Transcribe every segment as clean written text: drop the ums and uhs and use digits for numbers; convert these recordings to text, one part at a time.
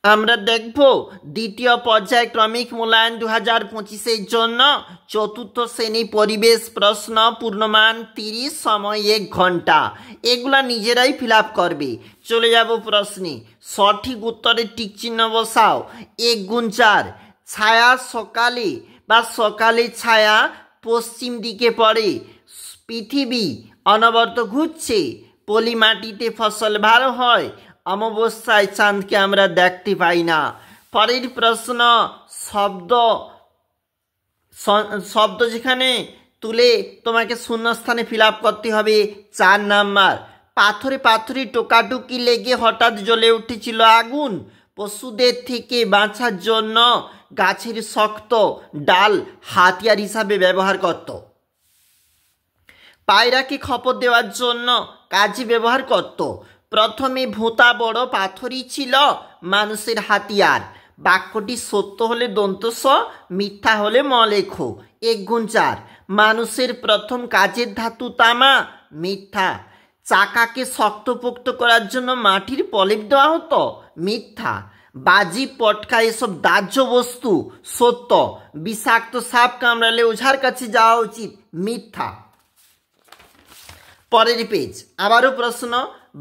আমরা দেখব দ্বিতীয় পর্যায়ক্রমিক মূল্যায়ন 2025-এর জন্য চতুর্থ শ্রেণী পরিবেশ প্রশ্ন, পূর্ণমান 30, সময় 1 ঘন্টা। এগুলা নিজেরাই ফিল আপ করবে। চলে যাব প্রশ্নে। সঠিক উত্তরে টিক চিহ্ন বসাও। 1 গুণ 4, ছায়া সকালে বা সকালে ছায়া পশ্চিম দিকে পড়ে, পৃথিবী অনবরত ঘুরছে, পলি মাটিতে ফসল ভালো হয়, অমাবস্যায় চাঁদকে আমরা দেখতে পাই না। পরের প্রশ্ন, শব্দ যেখানে তুলে তোমাকে শূন্যস্থানে ফিল আপ করতে হবে। 4 নাম্বার, পাথরে পাথরে টোকাটুকি লেগে হঠাৎ জ্বলে উঠেছিল আগুন, পশুদের থেকে বাঁচার জন্য গাছের শক্ত ডাল হাতিয়ার হিসাবে ব্যবহার করত। পায়রাকে খপর দেওয়ার জন্য কাজে ব্যবহার করত। প্রথমে ভোঁতা বড় পাথরই ছিল মানুষের হাতিয়ার। বাক্যটি সত্য হলে দন্ত স, মিথ্যা হলে ম লেখো। 1 গুণ 4, মানুষের প্রথম কাজের ধাতু তামা, মিথ্যা। চাকাকে শক্তপোক্ত করার জন্য মাটির প্রলেপ দেওয়া হতো, মিথ্যা। বাজি পটকা এসব দাহ্য বস্তু, সত্য। বিষাক্ত সাপ কামড়ালে ওঝার কাছে যাওয়া উচিত, মিথ্যা। পরের পেজ, আবারও প্রশ্ন।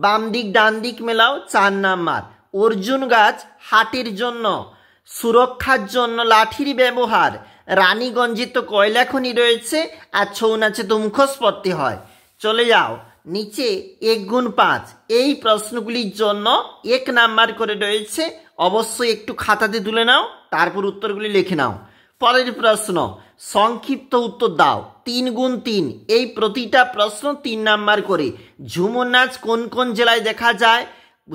বাম দিক ডান দিক মেলাও। 4 নাম্বার, অর্জুন গাছ হাটের জন্য, সুরক্ষার জন্য লাঠির ব্যবহার। রানীগঞ্জে তো কয়লা খনি রয়েছে, আর ছৌ নাচে তো মুখোশ পরতে হয়। চলে যাও নিচে। 1 গুণ 5, এই প্রশ্নগুলির জন্য 1 নাম্বার করে রয়েছে। অবশ্যই একটু খাতাতে তুলে নাও, তারপর উত্তরগুলি লিখে নাও। পরের প্রশ্ন, সংক্ষিপ্ত উত্তর দাও। 3 গুণ 3, এই প্রতিটা প্রশ্ন 3 নাম্বার করে। ঝুমুর নাচ কোন কোন জেলায় দেখা যায়?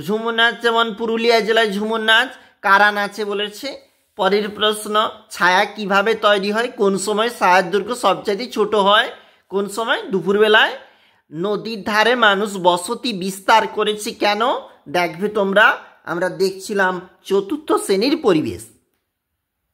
ঝুমুর নাচ যেমন পুরুলিয়া জেলায় ঝুমুর নাচ, কারা নাচে বলেছে। পরের প্রশ্ন, ছায়া কিভাবে তৈরি হয়? কোন সময় ছায়ার দৈর্ঘ্য সবচেয়ে ছোট হয়? কোন সময়? দুপুরবেলায়। নদীর ধারে মানুষ বসতি বিস্তার করেছে কেন? দেখবে তোমরা, আমরা দেখছিলাম চতুর্থ শ্রেণীর পরিবেশ।